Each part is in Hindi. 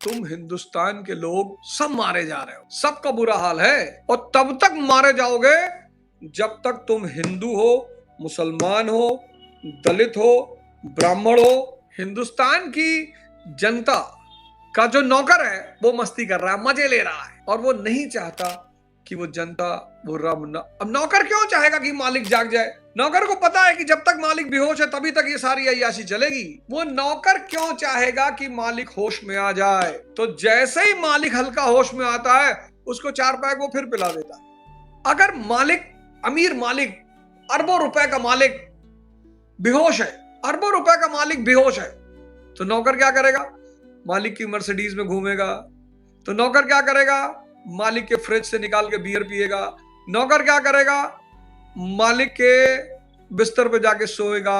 तुम हिंदुस्तान के लोग सब मारे जा रहे हो, सबका बुरा हाल है और तब तक मारे जाओगे जब तक तुम हिंदू हो, मुसलमान हो, दलित हो, ब्राह्मण हो। हिंदुस्तान की जनता का जो नौकर है वो मस्ती कर रहा है, मजे ले रहा है और वो नहीं चाहता कि वो जनता वो रब। अब नौकर क्यों चाहेगा कि मालिक जाग जाए? नौकर को पता है कि जब तक मालिक बेहोश है तभी तक ये सारी अय्याशी चलेगी। वो नौकर क्यों चाहेगा कि मालिक होश में आ जाए? तो जैसे ही मालिक हल्का होश में आता है उसको 4 पैक वो फिर पिला देता है। अगर मालिक, अमीर मालिक, अरबों रुपए का मालिक बेहोश है, अरबों रुपए का मालिक बेहोश है, तो नौकर क्या करेगा? मालिक की मर्सिडीज में घूमेगा। तो नौकर क्या करेगा? मालिक के फ्रिज से निकाल के बियर पिएगा। नौकर क्या करेगा? मालिक के बिस्तर पे जाके सोएगा।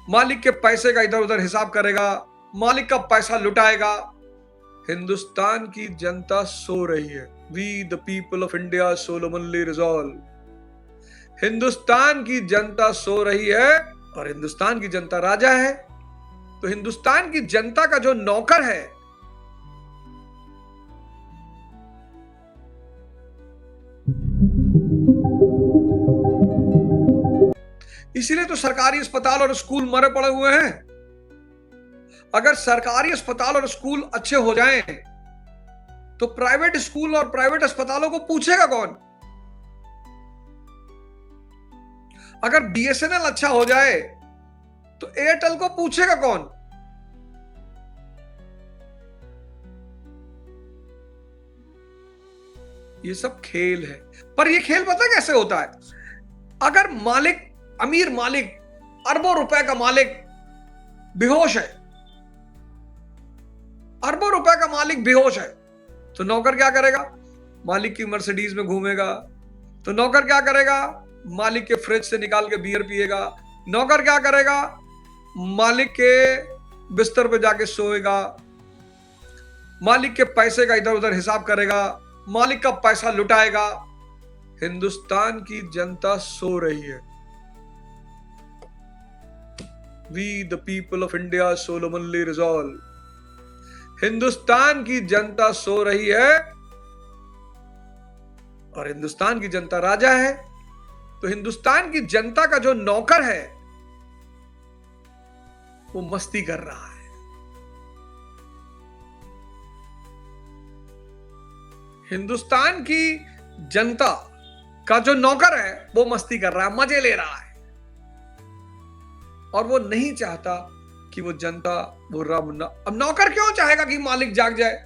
मालिक के पैसे का इधर उधर हिसाब करेगा, मालिक का पैसा लुटाएगा। हिंदुस्तान की जनता सो रही है। We the people of India solemnly resolve. Hindustan की जनता सो रही है और हिंदुस्तान की जनता राजा है। तो हिंदुस्तान की जनता का जो नौकर है इसीलिए तो सरकारी अस्पताल और स्कूल मरे पड़े हुए हैं। अगर सरकारी अस्पताल और स्कूल अच्छे हो जाएं तो प्राइवेट स्कूल और प्राइवेट अस्पतालों को पूछेगा कौन? अगर बीएसएनएल अच्छा हो जाए तो एयरटेल को पूछेगा कौन? ये सब खेल है। पर ये खेल पता कैसे होता है? अगर मालिक, अमीर मालिक, अरबों रुपए का मालिक बेहोश है, अरबों रुपए का मालिक बेहोश है, तो नौकर क्या करेगा? मालिक की मर्सिडीज में घूमेगा। तो नौकर क्या करेगा? मालिक के फ्रिज से निकाल के बियर पिएगा। नौकर क्या करेगा? मालिक के बिस्तर पे जाके सोएगा। मालिक के पैसे का इधर उधर हिसाब करेगा, मालिक का पैसा लुटाएगा। हिंदुस्तान की जनता सो रही है। We the people of India solemnly resolve. Hindustan की जनता सो रही है और हिंदुस्तान की जनता राजा है। तो हिंदुस्तान की जनता का जो नौकर है वो मस्ती कर रहा है। हिंदुस्तान की जनता का जो नौकर है वो मस्ती कर रहा है, मजे ले रहा है और वो नहीं चाहता कि वो जनता वो रब। अब नौकर क्यों चाहेगा कि मालिक जाग जाए?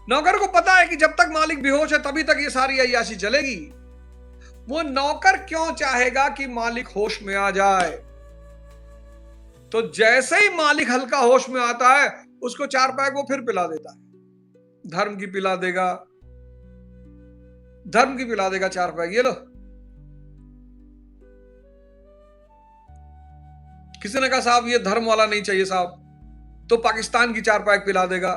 नौकर को पता है कि जब तक मालिक बेहोश है तभी तक ये सारी अय्याशी चलेगी। वो नौकर क्यों चाहेगा कि मालिक होश में आ जाए? तो जैसे ही मालिक हल्का होश में आता है उसको 4 पैक वो फिर पिला देता है। धर्म की पिला देगा, धर्म की पिला देगा 4 पैक। ये लो। किसी ने कहा साहब ये धर्म वाला नहीं चाहिए साहब, तो पाकिस्तान की 4 पैक पिला देगा।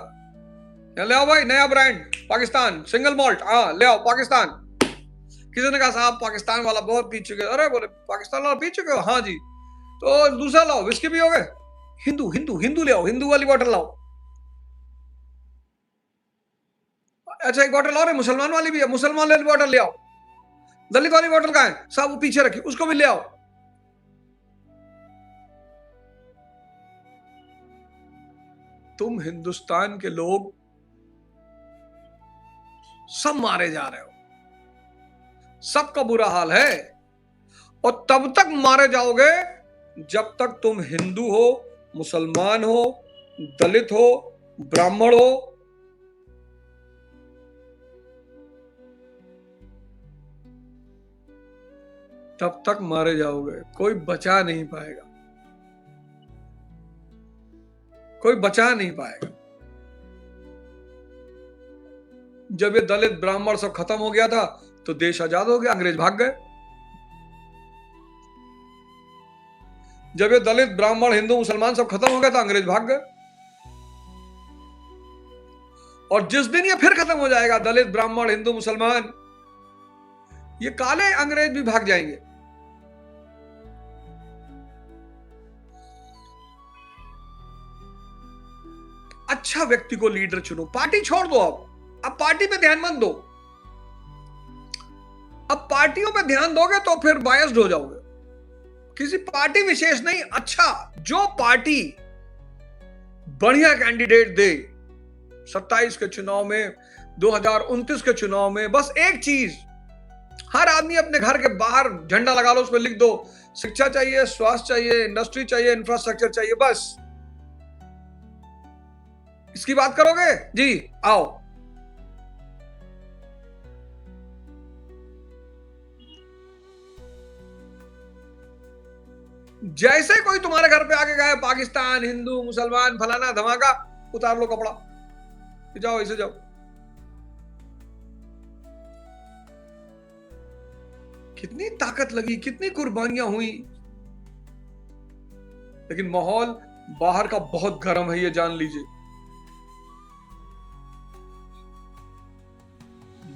ले आओ भाई, नया ब्रांड पाकिस्तान सिंगल मॉल्ट, हाँ ले आओ पाकिस्तान। किसी ने कहा साहब पाकिस्तान वाला बहुत पी चुके। अरे बोले पाकिस्तान वाला पी चुके हो? हाँ जी। तो दूसरा लाओ, विस्की पियोगे? हिंदू हिंदू हिंदू ले आओ, हिंदू वाली बॉटल लाओ। अच्छा एक बॉटल और है, मुसलमान वाली भी है, मुसलमान वाली बॉटल ले आओ। दलित वाली बॉटल कहाँ है? साहब वो पीछे रखी, उसको भी ले आओ। तुम हिंदुस्तान के लोग सब मारे जा रहे हो, सबका बुरा हाल है और तब तक मारे जाओगे जब तक तुम हिंदू हो, मुसलमान हो, दलित हो, ब्राह्मण हो। तब तक मारे जाओगे, कोई बचा नहीं पाएगा, कोई बचा नहीं पाएगा। जब ये दलित ब्राह्मण सब खत्म हो गया था तो देश आजाद हो गया, अंग्रेज भाग गए। जब ये दलित ब्राह्मण हिंदू मुसलमान सब खत्म हो गया था, अंग्रेज भाग गए। और जिस दिन ये फिर खत्म हो जाएगा, दलित ब्राह्मण हिंदू मुसलमान, ये काले अंग्रेज भी भाग जाएंगे। अच्छा व्यक्ति को लीडर चुनो। पार्टी छोड़ दो, अब पार्टी पे ध्यान मत दो। अब पार्टियों पे ध्यान दोगे तो फिर बायस्ड हो जाओगे। किसी पार्टी विशेष नहीं, अच्छा जो पार्टी बढ़िया कैंडिडेट दे 27 के चुनाव में, 2029 के चुनाव में, बस एक चीज, हर आदमी अपने घर के बाहर झंडा लगा लो, उस पर लिख दो शिक्षा चाहिए, स्वास्थ्य चाहिए, इंडस्ट्री चाहिए, इंफ्रास्ट्रक्चर चाहिए, बस इसकी बात करोगे जी, आओ। जैसे कोई तुम्हारे घर पे आके गए पाकिस्तान, हिंदू, मुसलमान, फलाना धमाका, उतार लो कपड़ा, जाओ ऐसे जाओ। कितनी ताकत लगी, कितनी कुर्बानियां हुई, लेकिन माहौल बाहर का बहुत गर्म है, ये जान लीजिए।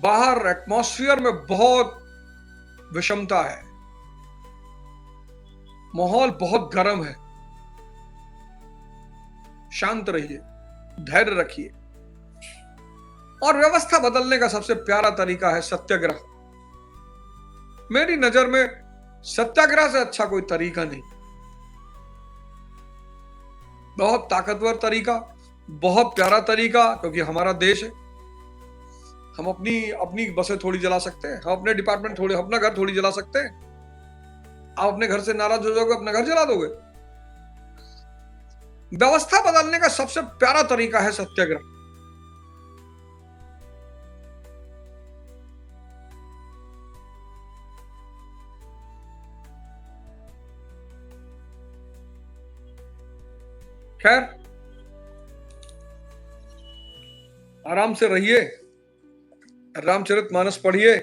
बाहर एटमॉस्फेयर में बहुत विषमता है, माहौल बहुत गर्म है। शांत रहिए, धैर्य रखिए। और व्यवस्था बदलने का सबसे प्यारा तरीका है सत्याग्रह। मेरी नजर में सत्याग्रह से अच्छा कोई तरीका नहीं। बहुत ताकतवर तरीका, बहुत प्यारा तरीका, क्योंकि हमारा देश है। हम अपनी बसें थोड़ी जला सकते हैं, हम अपने डिपार्टमेंट थोड़ी, अपना घर थोड़ी जला सकते हैं। आप अपने घर से नाराज हो जाओगे, अपना घर जला दोगे। व्यवस्था बदलने का सबसे प्यारा तरीका है सत्याग्रह। खैर, आराम से रहिए, रामचरितमानस पढ़िए।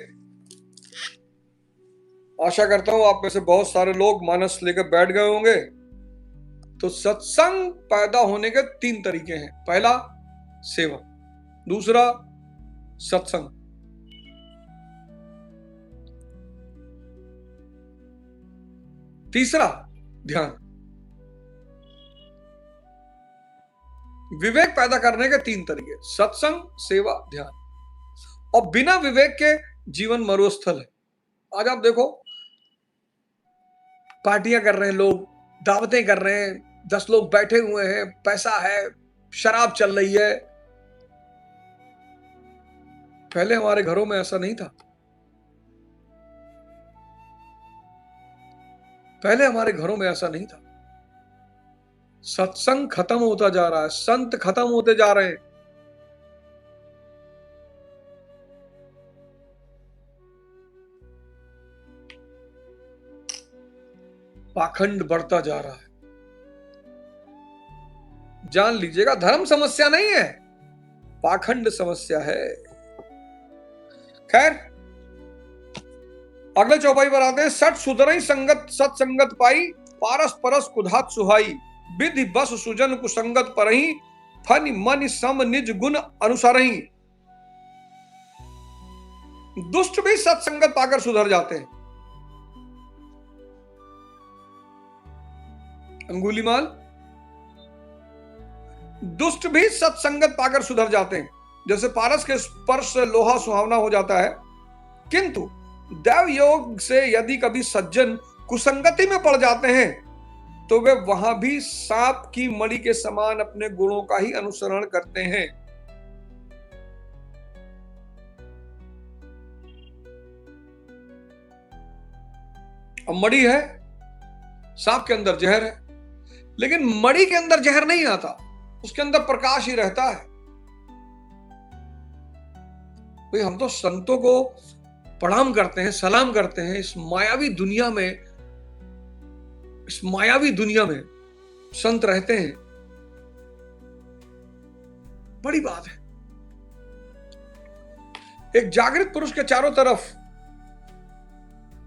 आशा करता हूं आप में से बहुत सारे लोग मानस लेकर बैठ गए होंगे। तो सत्संग पैदा होने के 3 तरीके हैं। पहला सेवा, दूसरा सत्संग, तीसरा ध्यान। विवेक पैदा करने के 3 तरीके, सत्संग, सेवा, ध्यान। और बिना विवेक के जीवन मरुस्थल है। आज आप देखो, पार्टियां कर रहे हैं लोग, दावतें कर रहे हैं, 10 लोग बैठे हुए हैं, पैसा है, शराब चल रही है। पहले हमारे घरों में ऐसा नहीं था। पहले हमारे घरों में ऐसा नहीं था। सत्संग खत्म होता जा रहा है, संत खत्म होते जा रहे हैं। पाखंड बढ़ता जा रहा है। जान लीजिएगा, धर्म समस्या नहीं है, पाखंड समस्या है। खैर, अगले चौपाई पर आते हैं। सठ सुधरई संगत सत्संगत पाई, पारस परस कुधात सुहाई, विधि बस सुजन कुसंगत परही, फन मन सम निज गुण अनुसारही। दुष्ट भी सत्संगत पाकर सुधर जाते हैं। अंगुलीमाल, दुष्ट भी सत्संगत पाकर सुधर जाते हैं। जैसे पारस के स्पर्श से लोहा सुहावना हो जाता है, किंतु दैव योग से यदि कभी सज्जन कुसंगति में पड़ जाते हैं तो वे वहां भी सांप की मणि के समान अपने गुणों का ही अनुसरण करते हैं। अब मणि है, सांप के अंदर जहर है, लेकिन मणि के अंदर जहर नहीं आता, उसके अंदर प्रकाश ही रहता है। भाई, हम तो संतों को प्रणाम करते हैं, सलाम करते हैं। इस मायावी दुनिया में संत रहते हैं, बड़ी बात है। एक जागृत पुरुष के चारों तरफ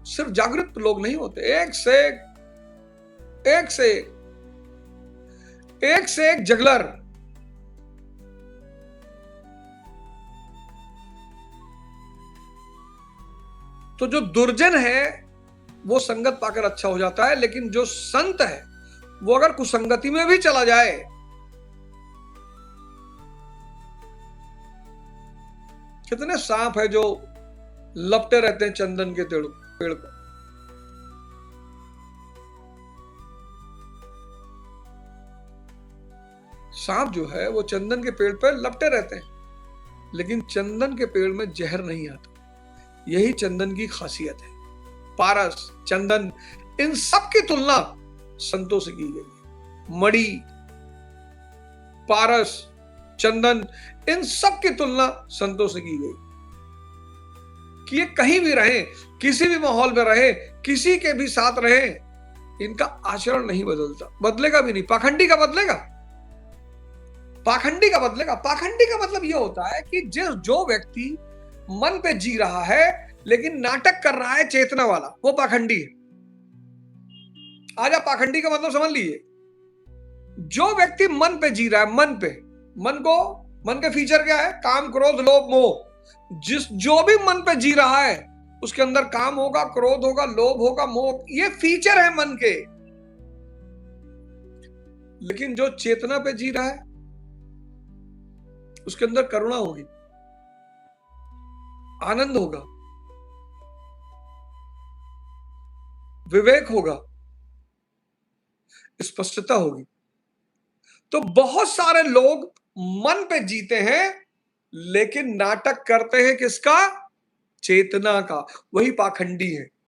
सिर्फ जागृत लोग नहीं होते, एक से एक जगलर। तो जो दुर्जन है वो संगत पाकर अच्छा हो जाता है, लेकिन जो संत है वो अगर कुसंगति में भी चला जाए कितने सांप है जो लपटे रहते हैं चंदन के पेड़ पर। सांप जो है वो चंदन के पेड़ पर लपटे रहते हैं, लेकिन चंदन के पेड़ में जहर नहीं आता। यही चंदन की खासियत है। पारस, चंदन, इन सब की तुलना संतों से की गई है। मणि, पारस, चंदन, इन सब की तुलना संतों से की गई कि ये कहीं भी रहे, किसी भी माहौल में रहे, किसी के भी साथ रहे, इनका आचरण नहीं बदलता, बदलेगा भी नहीं। पाखंडी का बदलेगा, पाखंडी का बदलेगा। पाखंडी का मतलब यह होता है कि जो व्यक्ति मन पे जी रहा है लेकिन नाटक कर रहा है चेतना वाला, वो पाखंडी है। आज आप पाखंडी का मतलब समझ लीजिए। जो व्यक्ति मन पे जी रहा है, मन के फीचर क्या है? काम, क्रोध, लोभ, मोह। जो भी मन पे जी रहा है उसके अंदर काम होगा, क्रोध होगा, लोभ होगा, मोह, ये फीचर है मन के। लेकिन जो चेतना पे जी रहा है उसके अंदर करुणा होगी, आनंद होगा, विवेक होगा, स्पष्टता होगी। तो बहुत सारे लोग मन पे जीते हैं लेकिन नाटक करते हैं किसका? चेतना का। वही पाखंडी है।